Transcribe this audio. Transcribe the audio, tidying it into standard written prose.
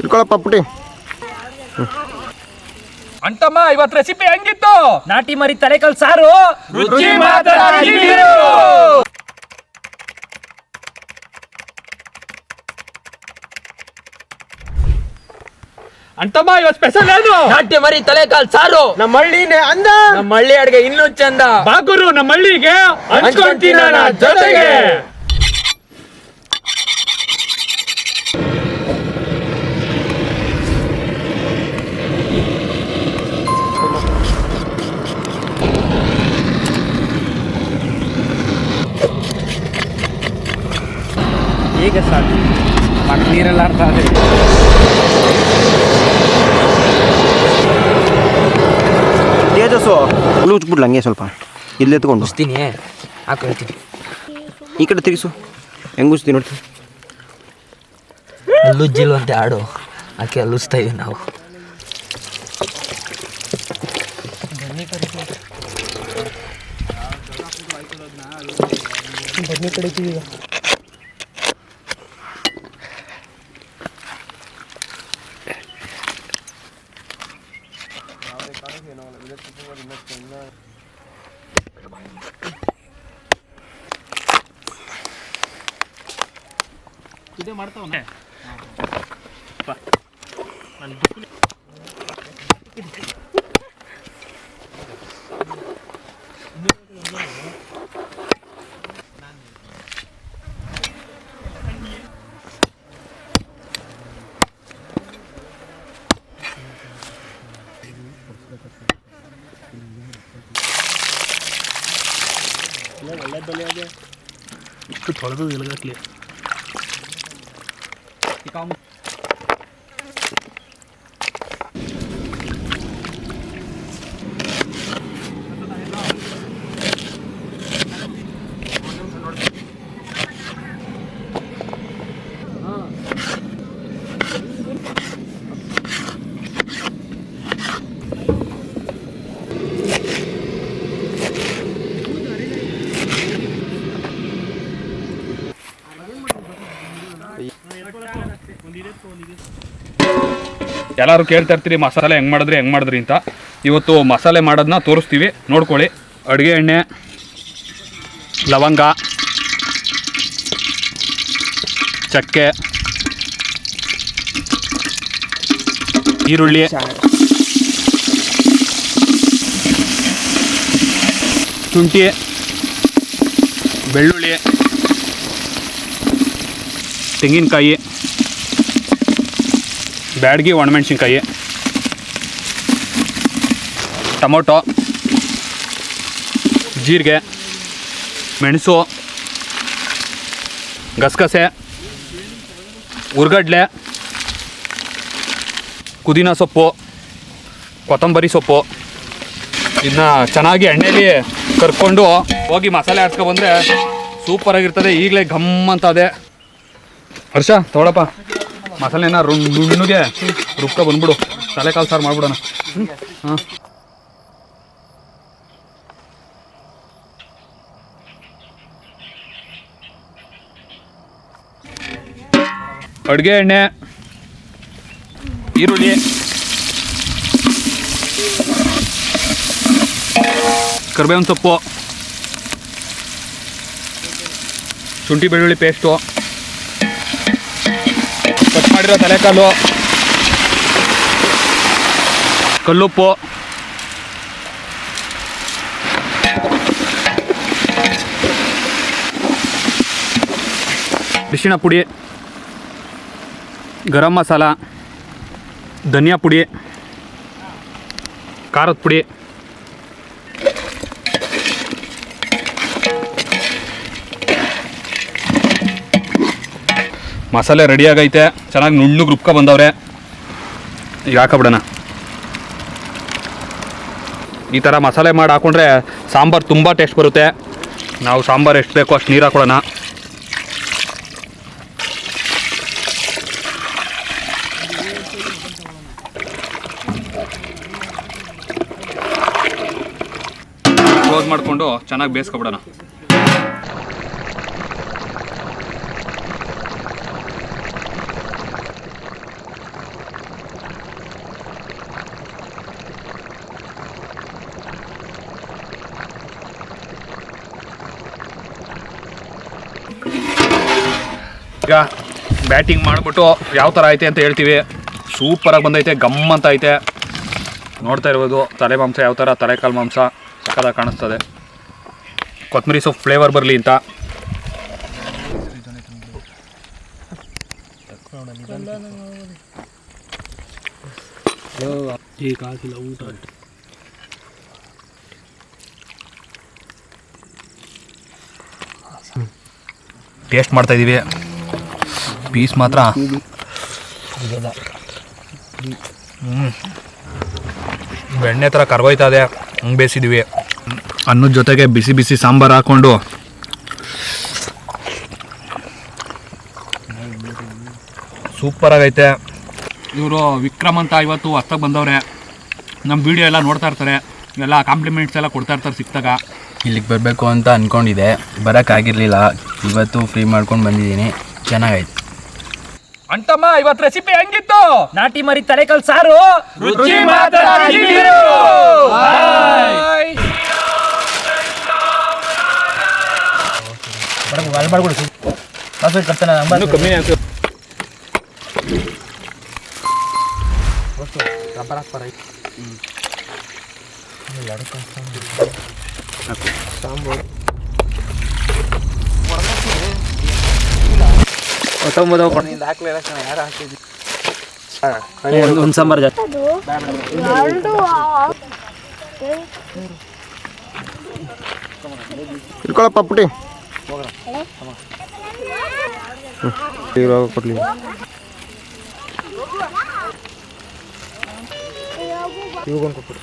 ಇಟ್ಕೊಳಪ್ಪ ಪುಟಿ. ಅಂತಮ್ಮ ಇವತ್ತು ರೆಸಿಪಿ ಹೆಂಗಿತ್ತು? ನಾಟಿ ಮರಿ ತಲೆಕಾಲ್ ಸಾರು ರುಚಿ ಅಂತಮ್ಮ ಇವತ್ತು ಸ್ಪೆಷಲ್ ಏನು? ನಾಟಿ ಮರಿ ತಲೆಕಾಲ್ ಸಾರು. ನಮ್ಮ ಹಳ್ಳಿನೇ ಅಂದ, ನಮ್ಮ ಹಳ್ಳಿ ಅಡ್ಗೆ ಇನ್ನೂ ಚಂದ. ಬಾಗುರು ನಮ್ಮ ಹಳ್ಳಿಗೆ ಹಂಚ್ಕೊಂತೀನಿ ಜೊತೆಗೆ. ಈಗ ಸಾಕು ಮತ್ತೆ ನೀರೆಲ್ಲ ಅರ್ಥ ಆದ್ರೆ ತೇಜಸ್ಸು ಹುಳು ಉಚ್ಬಿಡ್ಲ ಹಂಗೆ ಸ್ವಲ್ಪ ಇಲ್ಲಿ ಎತ್ಕೊಂಡು ಉಸ್ತೀನಿ ಹಾಕೊಳ್ತೀನಿ. ಈ ಕಡೆ ತಿರುಗಿಸು, ಹೆಂಗೆ ಉಚ್ತೀನಿ ನೋಡ್ತೀನಿ. ಅಲ್ಲುಜ್ಜಿಲು ಅಂತ ಹಾಡು ಆಕೆ ಅಲ್ಲುಸ್ತಾ ಇದೀವಿ ನಾವು. ಬನ್ನಿ ಕಡಿತೀವಿ ಈಗ. ಇದೇ ಮಾಡ್ತಾವನೆ ಒಳ್ಳೆ ಬೆಲೆ ಅದೇ ಇಷ್ಟು ತೊಳೆದು ಎಲ್ಗಟ್ಲಿ. ಎಲ್ಲರೂ ಕೇಳ್ತಾ ಇರ್ತೀರಿ ಮಸಾಲೆ ಹೆಂಗೆ ಮಾಡಿದ್ರಿ ಅಂತ. ಇವತ್ತು ಮಸಾಲೆ ಮಾಡೋದನ್ನ ತೋರಿಸ್ತೀವಿ, ನೋಡ್ಕೊಳ್ಳಿ. ಅಡುಗೆ ಎಣ್ಣೆ, ಲವಂಗ, ಚಕ್ಕೆ, ಈರುಳ್ಳಿ, ಶುಂಠಿ, ಬೆಳ್ಳುಳ್ಳಿ, ತೆಂಗಿನಕಾಯಿ, ಬ್ಯಾಡಗಿ ಒಣಮೆಣ್ಸಿನ್ಕಾಯಿ, ಟೊಮೊಟೊ, ಜೀರಿಗೆ, ಮೆಣಸು, ಗಸಗಸೆ, ಉರ್ಗಡ್ಲೆ, ಪುದೀನ ಸೊಪ್ಪು, ಕೊತ್ತಂಬರಿ ಸೊಪ್ಪು. ಇದನ್ನ ಚೆನ್ನಾಗಿ ಎಣ್ಣೆಲಿ ಕರ್ಕೊಂಡು ಹೋಗಿ ಮಸಾಲೆ ಆಡ್ಸ್ಕೊಬಂದರೆ ಸೂಪರಾಗಿರ್ತದೆ. ಈಗಲೇ ಘಮ್ ಅಂತ ಅದೇ. ಹರ್ಷ ತೊಗೊಳಪ್ಪ ಮಸಾಲೆನ ನುಣ್ಣಗೆ ರುಬ್ಕೊ ಬಂದ್ಬಿಡು. ತಲೆಕಾಲು ಸಾರು ಮಾಡ್ಬಿಡೋಣ. ಹಾಂ, ಅಡುಗೆ ಎಣ್ಣೆ, ಈರುಳ್ಳಿ, ಕರಿಬೇವಿನ ಸೊಪ್ಪು, ಶುಂಠಿ ಬೆಳ್ಳುಳ್ಳಿ ಪೇಸ್ಟು, ಕಟ್ ಮಾಡಿರೋ ತಲೆಕಾಲು, ಕಲ್ಲುಪ್ಪು, ಅರಿಶಿಣ ಪುಡಿ, ಗರಂ ಮಸಾಲ, ಧನಿಯಾ ಪುಡಿ, ಖಾರದ ಪುಡಿ, ಮಸಾಲೆ ರೆಡಿ ಆಗೈತೆ. ಚೆನ್ನಾಗಿ ನುಣ್ಣಗೆ ರುಬ್ಕೊ ಬಂದವ್ರೆ. ಈಗ ಹಾಕಬಿಡೋಣ. ಈ ಥರ ಮಸಾಲೆ ಮಾಡಿ ಹಾಕ್ಕೊಂಡ್ರೆ ಸಾಂಬಾರು ತುಂಬ ಟೇಸ್ಟ್ ಬರುತ್ತೆ. ನಾವು ಸಾಂಬಾರು ಎಷ್ಟು ಬೇಕೋ ಅಷ್ಟು ನೀರು ಹಾಕ್ಕೊಳ್ಳೋಣ. ಕ್ಲೋಸ್ ಮಾಡಿಕೊಂಡು ಚೆನ್ನಾಗಿ ಬೇಯಿಸ್ಕೊಬಿಡೋಣ. ಈಗ ಬ್ಯಾಟಿಂಗ್ ಮಾಡಿಬಿಟ್ಟು ಯಾವ ಥರ ಐತೆ ಅಂತ ಹೇಳ್ತೀವಿ. ಸೂಪರಾಗಿ ಬಂದೈತೆ, ಗಮ್ ಅಂತ ಐತೆ. ನೋಡ್ತಾ ಇರ್ಬೋದು ತಲೆ ಮಾಂಸ ಯಾವ ಥರ, ತಲೆಕಾಲು ಮಾಂಸ ಸಕ್ಕದಾಗಿ ಕಾಣಿಸ್ತದೆ. ಕೊತ್ತಂಬರಿ ಸೊಪ್ಪು ಫ್ಲೇವರ್ ಬರಲಿ ಅಂತ. ಈಗ ಆಗಿಲ್ಲ ಊಟ. ಟೇಸ್ಟ್ ಮಾಡ್ತಾ ಇದ್ದೀವಿ. ಪೀಸ್ ಮಾತ್ರ ಬೆಣ್ಣೆ ಥರ ಕರ್ಗೋಯ್ತಾ ಇದೆ. ಹಂಗೆ ಬೇಯಿಸಿದ್ದೀವಿ. ಅನ್ನದ ಜೊತೆಗೆ ಬಿಸಿ ಬಿಸಿ ಸಾಂಬಾರು ಹಾಕ್ಕೊಂಡು ಸೂಪರಾಗೈತೆ. ಇವರು ವಿಕ್ರಮ್ ಅಂತ ಇವತ್ತು ಹೊಸ್ದಾಗಿ ಬಂದವ್ರೆ. ನಮ್ಮ ವಿಡಿಯೋ ಎಲ್ಲ ನೋಡ್ತಾ ಇರ್ತಾರೆ, ಎಲ್ಲ ಕಾಂಪ್ಲಿಮೆಂಟ್ಸ್ ಎಲ್ಲ ಕೊಡ್ತಾ ಇರ್ತಾರೆ ಸಿಕ್ತಾಗ. ಇಲ್ಲಿಗೆ ಬರಬೇಕು ಅಂತ ಅಂದ್ಕೊಂಡಿದ್ದೆ, ಬರೋಕ್ಕಾಗಿರಲಿಲ್ಲ. ಇವತ್ತು ಫ್ರೀ ಮಾಡ್ಕೊಂಡು ಬಂದಿದ್ದೀನಿ. ಚೆನ್ನಾಗೈತೆ. ಅಂತಮ್ಮ ಇವತ್ತು ರೆಸಿಪಿ ಹೆಂಗಿತ್ತು? ನಾಟಿ ಮರಿ ತಲೆಕಾಲು ಸಾರು. ರುಚಿ ಒಂದು ಸಾಂಬಾರು ಜಾಸ್ತಿ. ಇಟ್ಕೊಳಪ್ಪ ಪುಟಿ. ಕೊಡ್ಲಿ ಇವಾಗೊಂದು ಕೊಟ್ಬಿಡು.